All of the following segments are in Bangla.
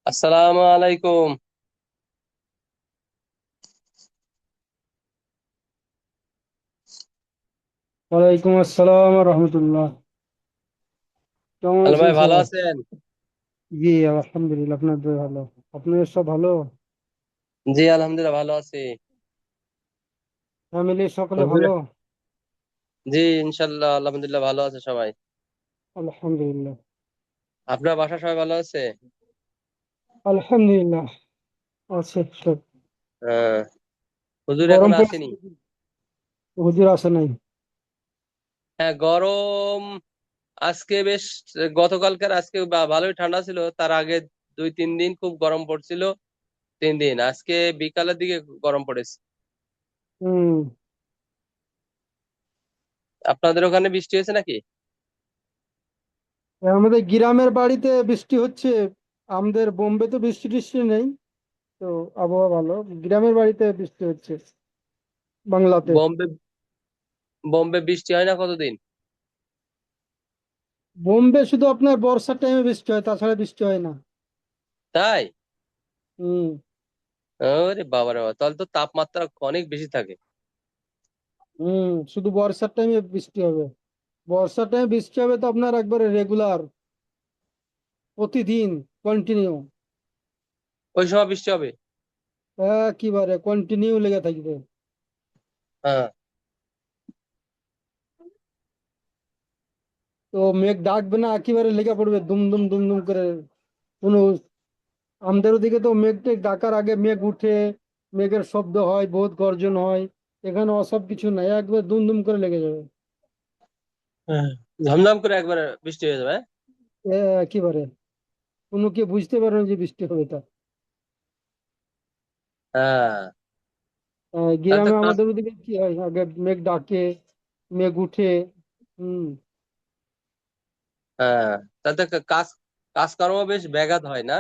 আসসালামু আলাইকুম। ওয়ালাইকুম আসসালাম রহমতুল্লাহ। কেমন হ্যালো আছেন ভাই, ভালো সবাই? আছেন? জি, আলহামদুলিল্লাহ, আপনার দোয়া ভালো। আপনাদের সব ভালো? জি আলহামদুলিল্লাহ ভালো আছি। ফ্যামিলির সকলে হুজুরে, ভালো? জি ইনশাল্লাহ আলহামদুলিল্লাহ ভালো আছে সবাই। আলহামদুলিল্লাহ। আপনার বাসা সবাই ভালো আছে? আলহামদুলিল্লাহ আছে সব। হ্যাঁ। হুজুর এখন গরম পড়েছে আসেনি? নাকি? হুজুর আসে নাই? হ্যাঁ, গরম। আজকে বেশ, গতকালকার আজকে ভালোই ঠান্ডা ছিল, তার আগে 2-3 দিন খুব গরম পড়ছিল। 3 দিন, আজকে বিকালের দিকে গরম পড়েছে। হুম। আপনাদের ওখানে বৃষ্টি হয়েছে নাকি? আমাদের গ্রামের বাড়িতে বৃষ্টি হচ্ছে। আমাদের বোম্বে তো বৃষ্টি টিষ্টি নেই। তো আবহাওয়া ভালো। গ্রামের বাড়িতে বৃষ্টি হচ্ছে, বাংলাতে। বোম্বে বোম্বে বৃষ্টি হয় না কতদিন? বোম্বে শুধু আপনার বর্ষার টাইমে বৃষ্টি হয়, তাছাড়া বৃষ্টি হয় না। তাই? হুম। আরে বাবারে বাবা, তাহলে তো তাপমাত্রা অনেক বেশি থাকে। হুম, শুধু বর্ষার টাইমে বৃষ্টি হবে। বর্ষার টাইমে বৃষ্টি হবে তো আপনার একবারে রেগুলার, প্রতিদিন, কন্টিনিউ। ওই সময় বৃষ্টি হবে? একেবারে কন্টিনিউ লেগে থাকবে। হ্যাঁ। তো মেঘ ডাকবে না, একেবারে লেগে পড়বে দুম দুম দুম দুম করে। কোনো আমাদের ওদিকে তো মেঘ টেঘ ডাকার আগে মেঘ উঠে, মেঘের শব্দ হয়, বহুত গর্জন হয়। এখানে অসব কিছু নাই, একবার দুম দুম করে লেগে যাবে। হ্যাঁ। ঝমঝম করে একবার বৃষ্টি হয়ে যাবে। একেবারে কোনো কি বুঝতে পারে না যে বৃষ্টি হবে তা। হ্যাঁ। তাহলে তো গ্রামে কাজ। আমাদের ওদিকে কি হয়, আগে মেঘ ডাকে, মেঘ উঠে। হুম। হ্যাঁ। তাহলে তো কাজকর্ম বেশ ব্যাঘাত হয় না?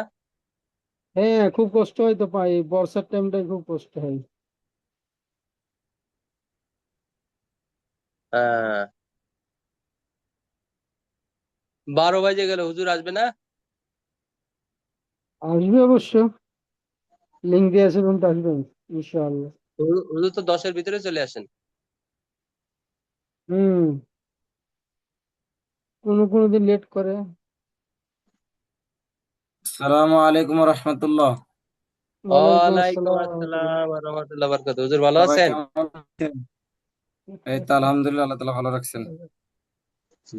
হ্যাঁ, খুব কষ্ট হয় তো, পাই বর্ষার টাইমটাই খুব কষ্ট হয়। হ্যাঁ। 12 বাজে গেল, হুজুর আসবে না? আসবে অবশ্য, লিঙ্ক দিয়ে আছে কিন্তু আসবেন ইনশাআল্লাহ। হুজুর তো 10-এর ভিতরে চলে আসেন। হুম। কোনো কোনো দিন লেট করে। আসসালামু আলাইকুম রহমতুল্লাহ। ওয়ালাইকুম ওয়ালাইকুম আসসালাম রহমতুল্লাহ। আসসালাম ওয়া রাহমাতুল্লাহি ওয়া বারাকাতুহু। হুজুর ভালো সবাই আছেন? কেমন আছেন? এই তো আলহামদুলিল্লাহ, আল্লাহ তাআলা ভালো রাখছেন। জি।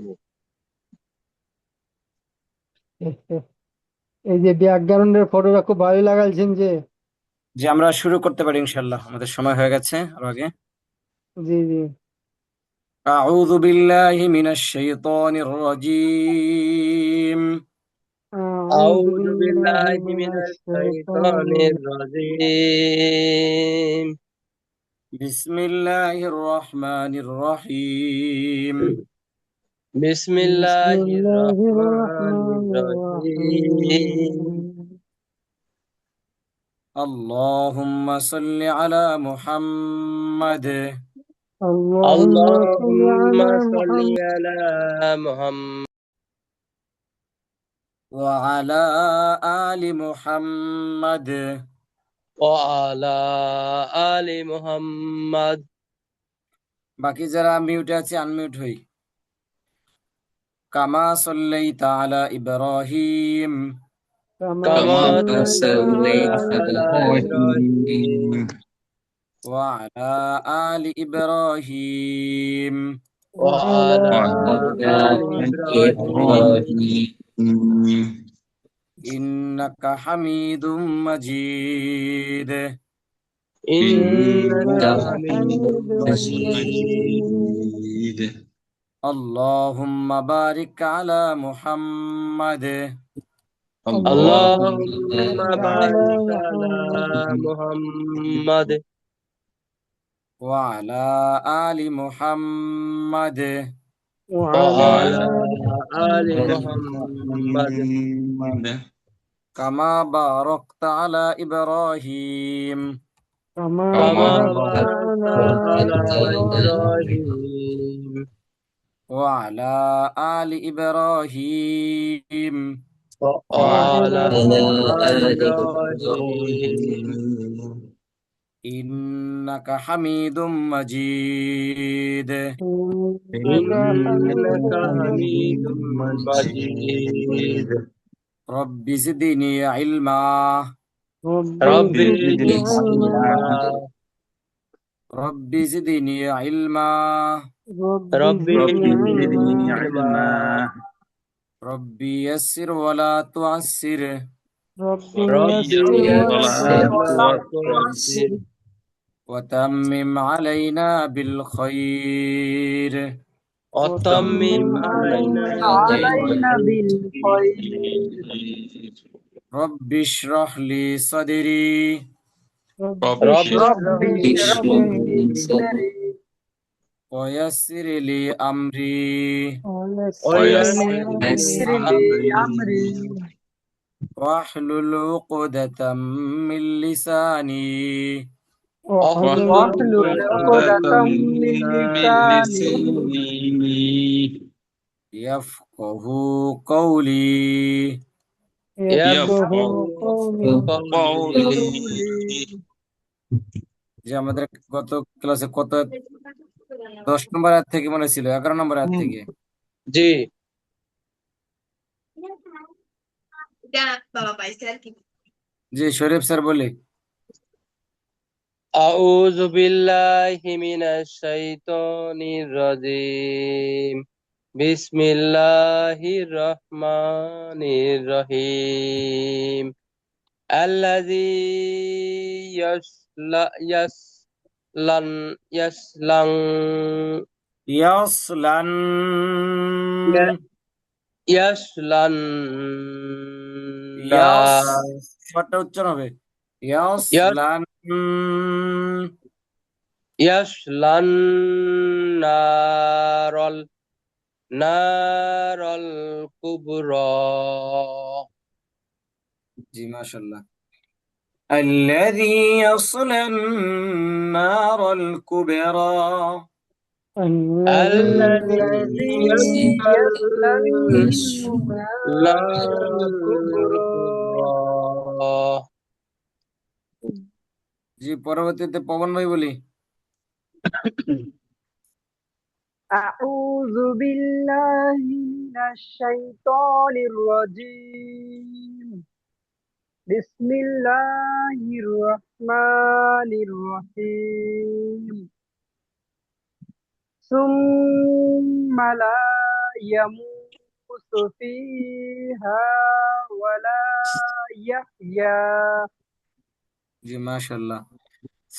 এই যে ব্যাকগ্রাউন্ডের ফটোটা খুব ভালো লাগাইছেন যে। যে আমরা শুরু করতে পারি ইনশাআল্লাহ, আমাদের সময় হয়ে গেছে আর আগে। জি জি। আউযু বিল্লাহি মিনাশ শাইতানির রাজীম। আউযু আউযু বিল্লাহি বিল্লাহি মিনাশ মিনাশ শাইতানির শাইতানির। রাজীম। বিসমিল্লাহির রহমানির রহিম। বিসমিল্লাহির বিসমিল্লাহির রহমানির রহমানির রহিম। রহিম। আল্লাহুম্মা সাল্লি আলা মুহাম্মাদ اللهم صل اللهم على صل محمد على محمد ওয়া আলা আলি মুহাম্মাদ وعلى آل محمد বাকি যারা মিউটে আছে আনমিউট হই। কামা সাল্লাইতা আলা ইব্রাহিম كما كما كما صليت على صليت صليت على على إبراهيم إبراهيم إبراهيم ওয়া আলা আলি ইব্রাহিম وعلى وعلى وعلى آل آل آل إبراهيم إبراهيم ইন্নাকা হামিদুম মাজিদ। إنك إنك إنك حميد حميد مجيد. مجيد. مجيد আল্লাহুম্মা বারিক আলা মুহাম্মাদ اللهم اللهم اللهم بارك على بارك على محمد محمد ওয়া আলা আলি মুহাম্মাদ وعلى وعلى وعلى آل آل آل محمد محمد محمد কামা বারাকতা আলা ইব্রাহিম كما كما كما باركت باركت على باركت على إبراهيم إبراهيم وعلى آل إبراهيم وعلى وعلى آل آل إبراهيم إبراهيم إنك حميد مجيد. إنك حميد إنك مجيد. حميد إنك مجيد. مجيد رب زدني علما. رب رب رب زدني زدني زدني علما. علما علما. رب زدني علما. رب رب رب زدني علما. زدني زدني علما. علما ربي يسر ولا تعسر. رب رب يسر ولا يسر ولا ولا تعسر. تعسر. تعسر وتمم علينا بالخير. وتمم وتمم علينا علينا بالخير. رب اشرح لي صدري رب رب اشرح اشرح لي لي صدري صدري ويسر لي أمري ويسر لي ويسر لي أمري أمري واحلل عقدة من لساني واحلل واحلل واحلل عقدة عقدة عقدة من من لساني لساني يفقه قولي. يفقه يفقهوا قولي। قولي। قولي যে আমাদের গত ক্লাসে কত 10 নম্বর আয়াত থেকে মনে ছিল 11 নম্বর আয়াত থেকে। জি। জি শরীফ স্যার বলি। أعوذ بالله من الشيطان الرجيم بسم الله الرحمن الرحيم الذي يسلن ইয়াসলান يسلن ইয়াস শর্টটা উচ্চারণ হবে ইয়াসলান يسلن نار الكبرى জি মাশাআল্লাহ। الذي يصلى النار الكبرى. الذي الذي يسلن يصلى النار نار الكبرى. الكبرى জি পরবর্তীতে পবন ভাই বলি। أعوذ بالله من الشيطان الرجيم بسم الله الرحمن الرحيم ثم لا يموت فيها ولا يحيا জি মাশাআল্লাহ।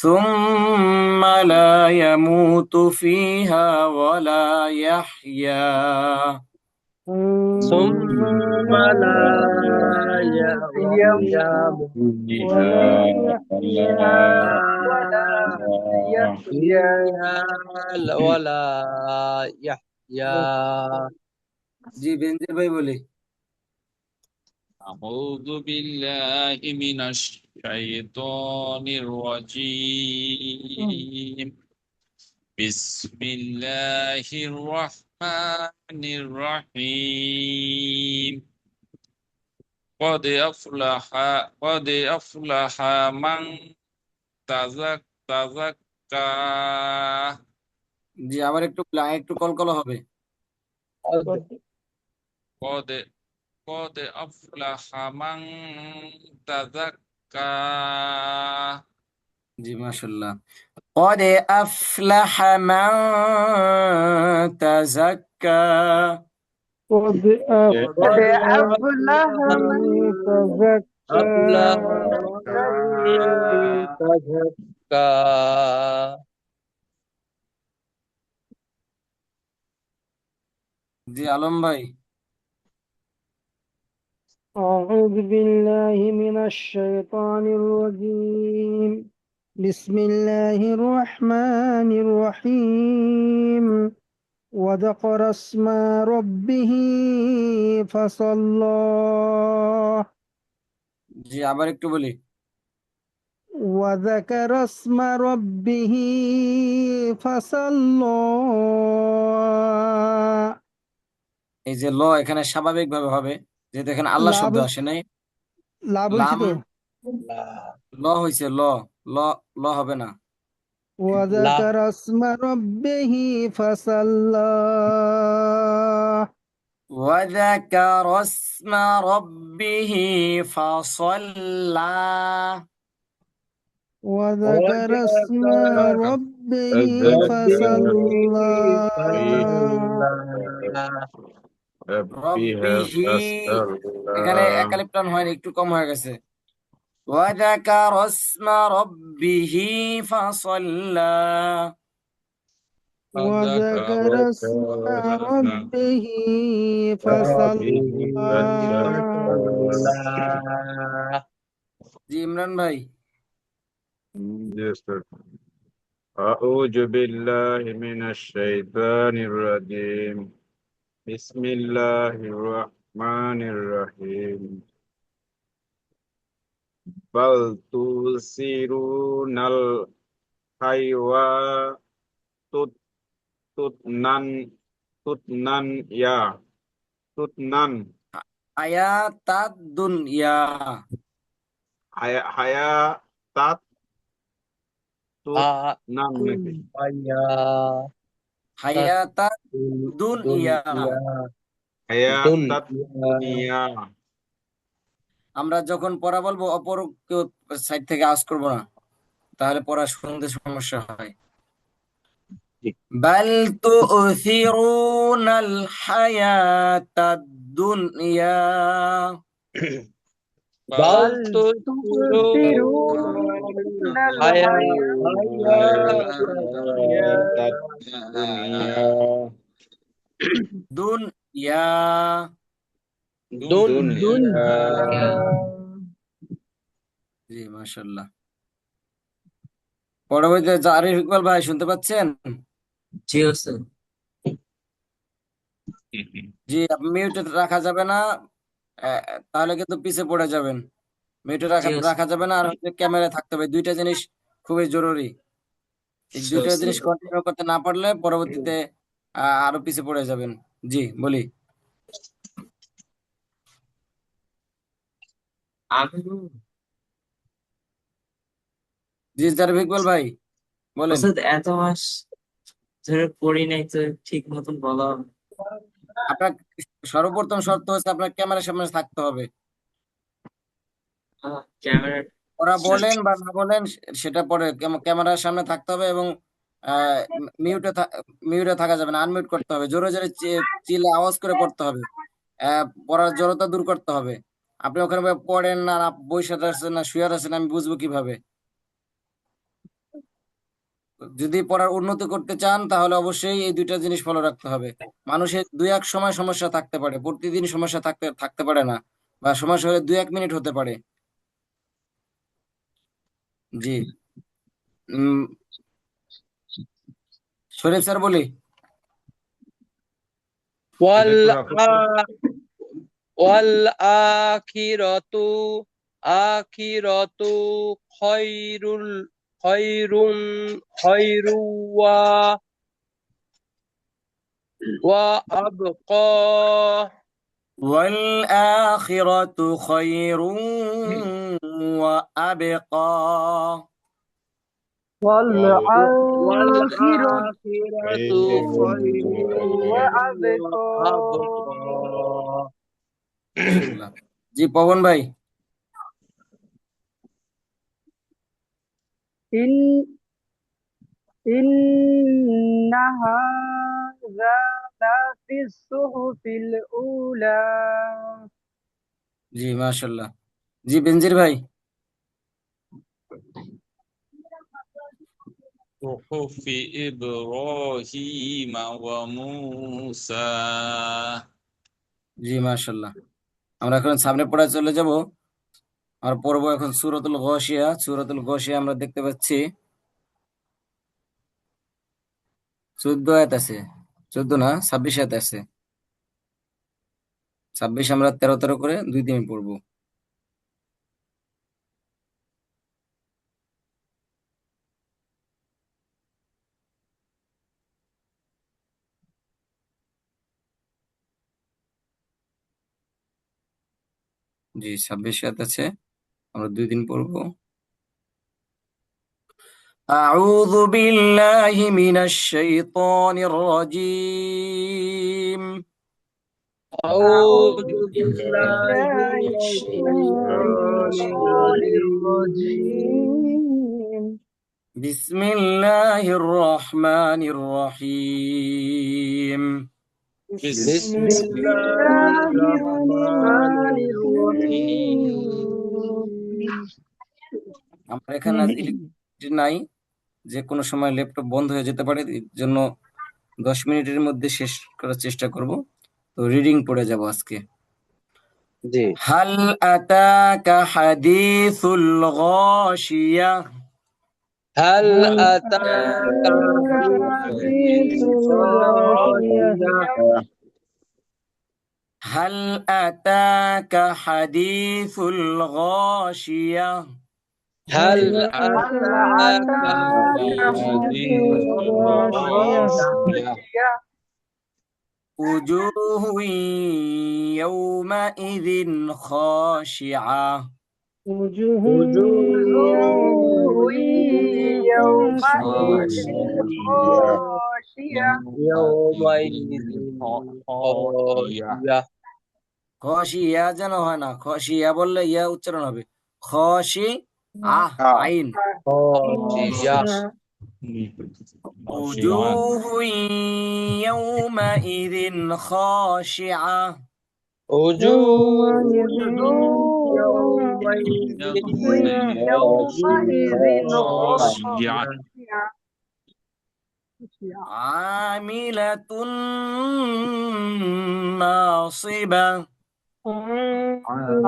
ثم لا يموت فيها ولا يحيا. ثم لا يموت ولا فيها ولا يحيا فيها ولا يحيا জি বেনজির ভাই বলি। أعوذ بالله من الشيطان الرجيم بسم الله الرحمن الرحيم قد أفلح من تزكى জি আবার একটু কলকল হবে। قد قد أفلح من تزكى জি মাশাআল্লাহ। قد أفلح من تزكى. قد قد أفلح أفلح من من تزكى. أفلح تزكى تزكى জি আলম ভাই। أعوذ بالله من الشيطان الرجيم بسم الله الرحمن الرحيم وذكر اسم ربه فصلى জি আবার একটু বলি। وذكر اسم ربه فصلى এই যে ল এখানে স্বাভাবিকভাবে হবে যেহেতু এখানে আল্লাহ লাভ শব্দ আসে নাই। লাভ হয়েছে লাম তো। ল হয়েছে, ল ল ল হবে না। লাভ وذكر اسم ربه فصلى وذكر اسم ربه فصلى. وذكر اسم ربه فذكر فصلى ربها রব্বিহি, এখানে فصلى একালিপ্টন হয়নি, একটু কম হয়ে গেছে। وذكر اسم ربه فصلى. وذكر اسم ربه فصلى ربه فصلى. জি ইমরান ভাই। Yes, sir. أعوذ بالله من الشيطان الرجيم بسم الله الرحمن الرحيم بل تؤثرون الحيوان تتنن تتنن يا تتنن আয়াতাদ দুনিয়া। حياة تتنن নাকি হায়াতাদ দুনিয়া। حياة দুনিয়া। আমরা যখন পড়া বলবো অপর কেউ সাইড থেকে আওয়াজ করবো না, তাহলে পড়া শুনতে সমস্যা হয়। বাল তু'থিরুনাল হায়াতাদ দুনিয়া। বাল بل بل তুসিরুন تؤثرون হায়াত حياة الدنيا দুনিয়া। দুনিয়া الدنيا জি মাশাআল্লাহ। পরবর্তীতে আরিফ ইকবাল ভাই শুনতে পাচ্ছেন? জি স্যার। জি, মিউটে রাখা যাবে না, আহ, তাহলে কিন্তু পিছে পড়ে যাবেন। মিউটে রাখা জি রাখা যাবে না, আর হচ্ছে ক্যামেরায় থাকতে হবে। দুইটা জিনিস খুবই জরুরি। এই দুইটা জিনিস স্যার। কন্টিনিউ করতে না পারলে পরবর্তীতে আরো পিছে পড়ে যাবেন। জি বলি। আমি জি আরিফ ইকবাল ভাই বলেন। ওস্তাদ এত মাস ধরে পড়ি নাই তো ঠিক মতন বলা আপনার সর্বপ্রথম শর্ত হচ্ছে আপনার ক্যামেরার সামনে থাকতে হবে। ক্যামেরা। ওরা বলেন বা না বলেন সেটা পরে ক্যামেরার সামনে থাকতে হবে, এবং মিউটে মিউটে থাকা যাবে না, আনমিউট করতে হবে। জোরে জোরে চিল্লে আওয়াজ করে পড়তে হবে। পড়ার জড়তা দূর করতে হবে। আপনি ওখানে বসে পড়েন না, বসে আছেন না শুয়ে আছেন, আমি বুঝবো কিভাবে? যদি পড়ার উন্নতি করতে চান তাহলে অবশ্যই এই দুইটা জিনিস ফলো রাখতে হবে। মানুষের দুই এক সময় সমস্যা থাকতে পারে, প্রতিদিন সমস্যা থাকতে থাকতে পারে না, বা সমস্যা হলে 2-1 মিনিট হতে পারে। জি। উম শরীফ স্যার বলি। ওয়াল এটা একটু রাখো তো। ওয়াল আখিরাতু আখিরাতু খায়রুল খায়রুন খায়রু ওয়া আবকা والآخرة خير وأبقى. ওয়াল والآخرة আখিরাতু خير খায়রুন ওয়া وأبقى আবকা। মাশাআল্লাহ। জি পবন ভাই। إن إن هذا لفي الصحف الأولى জি মাশাআল্লাহ। জি বেনজির ভাই। صحف إبراهيم وموسى জি মাশাআল্লাহ। আমরা এখন সামনে পড়ায় চলে যাব। আর পড়বো এখন সূরাতুল গাশিয়া। সূরাতুল গাশিয়া আমরা দেখতে পাচ্ছি 14 আয়াত আছে। 14 না, 26 আয়াত আছে। 26 আমরা 13 13 করে 2 দিন পড়বো। জি 26 রাত আছে, আমরা 2 দিন পড়বো। أعوذ بالله من الشيطان الرجيم. أعوذ أعوذ بالله بالله من الشيطان الشيطان الرجيم الرجيم. بسم الله الرحمن الرحيم. بسم بسم الله الله الرحمن الرحمن الرحيم الرحيم. আমার এখানে আজ ইলেকট্রিসিটি নাই, যে কোনো সময় ল্যাপটপ বন্ধ হয়ে যেতে পারে, এর জন্য 10 মিনিটের মধ্যে শেষ করার চেষ্টা করব। তো রিডিং পড়ে যাব আজকে। জি হাল আতাকা হাদিসুল গাশিয়া। هل هل أتاك حديث حديث الغاشية. الغاشية هل أتاك حديث الغاشية. هل هل هل أتاك أتاك حديث حديث حديث الغاشية. الغاشية وجوه يومئذ خاشعة. وجوه وجوه وجوه يومئذ خاشعة خاشية. يومئذ خاشية خاشية খসিয়া যেন হয় না, খসিয়া বললে ইয়া উচ্চারণ হবে খসি আহ আইন। خاشية خاشعة وجوه يومئذ خاشعة. وجوه وجوه يومئذ يومئذ خاشعة خاشعة. عاملة ناصبة.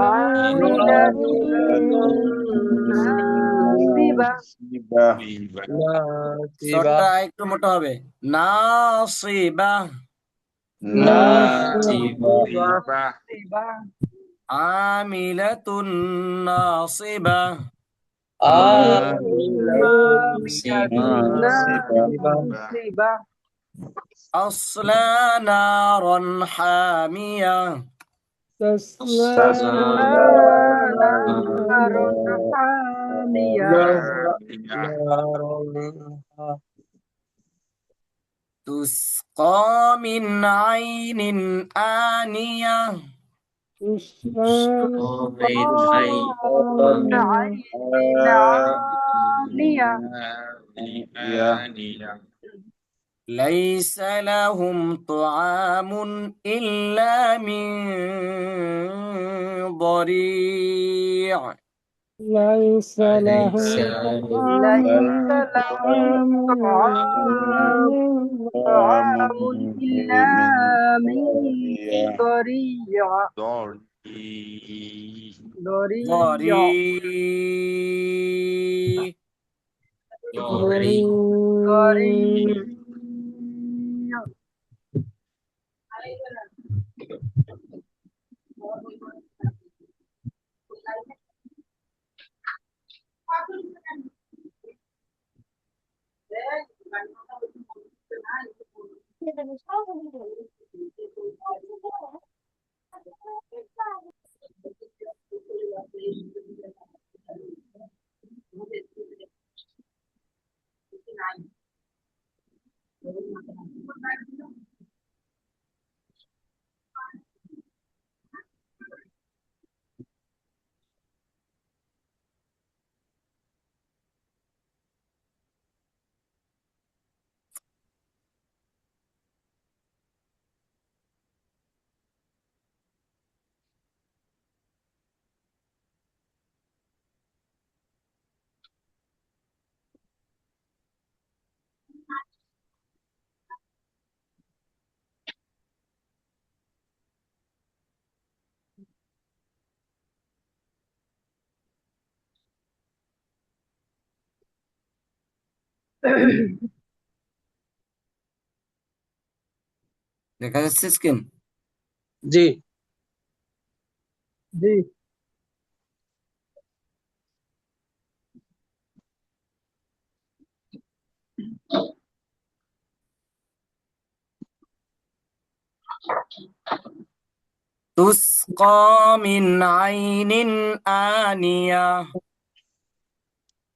عاملة ناصبة. ناصبة সরটা একটু মোটা হবে, নাসিবা। ناصبة ناصبة. আমিলাতুন নাসিবা। عاملة عاملة ناصبة ناصبة. تصلى نارا حامية. تسلى تصلى نارا حامية. نار تسقى من عين آنية. تسقى من عين من عين عامية. آنية ليس لهم طعام إلا من ضريع. ليس لهم ليس طعام ليس لهم طعام إلا من ضريع. ضريع. ضريع. ضريع. দেখা যাচ্ছে স্ক্রিন? জি জি تسقى من عين آنية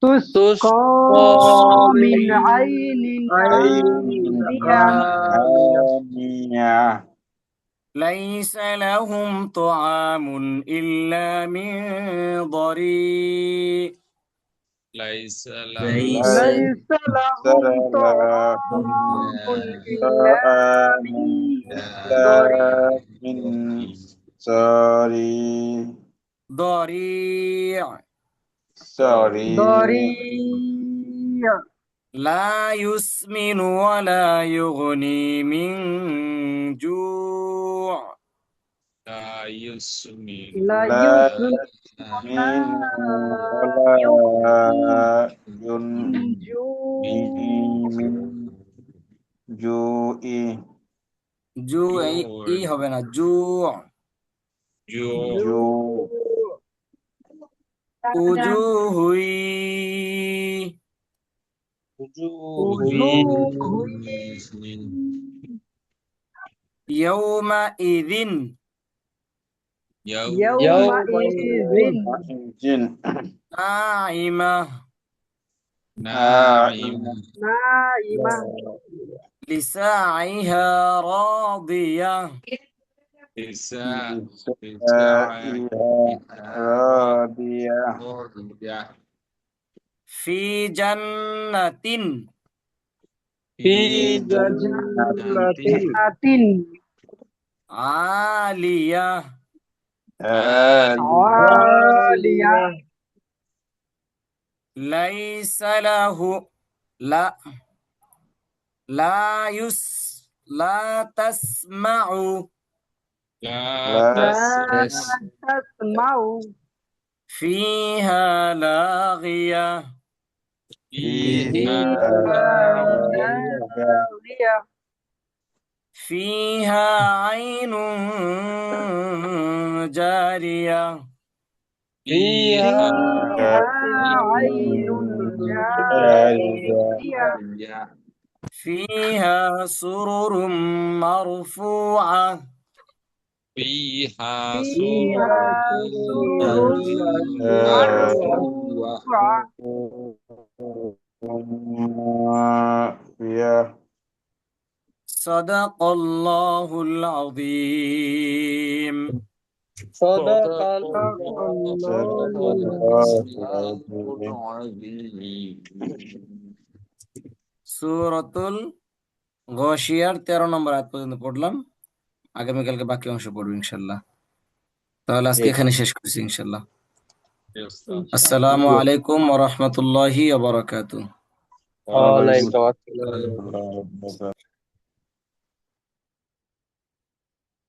تسقى تسقى من من عين عين آنية آنية ليس لهم طعام إلا من ضريع ليس ليس ليس لهم طعام إلا من ضريع ضريع ضريع لا يسمن ولا يغني من جوع لا يسمن لا ولا يسمن ولا يغني من جوع জু ই হবে না জুع وجوه وجوه يومئذ يومئذ ناعمة ناعم ناعمة لسعيها راضية راضية في جنة في جنة عالية عالية ليس له لا لا تسمع لا لا تسمع تسمع فيها لاغية فيها لاغية فيها عين جارية فيها عين جارية فيها سرر مرفوعة فيها فيها سرر مرفوعة صدق الله العظيم صدق সূরাতুল ঘশিয়ার 13 নম্বর আয়াত পর্যন্ত পড়লাম। আগামীকালকে বাকি অংশ পড়বো ইনশাল্লাহ। তাহলে আজকে এখানে শেষ করছি ইনশাল্লাহ। আসসালামু আলাইকুম ওয়া রাহমাতুল্লাহি ওয়া বারাকাতুহু। ওয়ালাইকুম আসসালাম।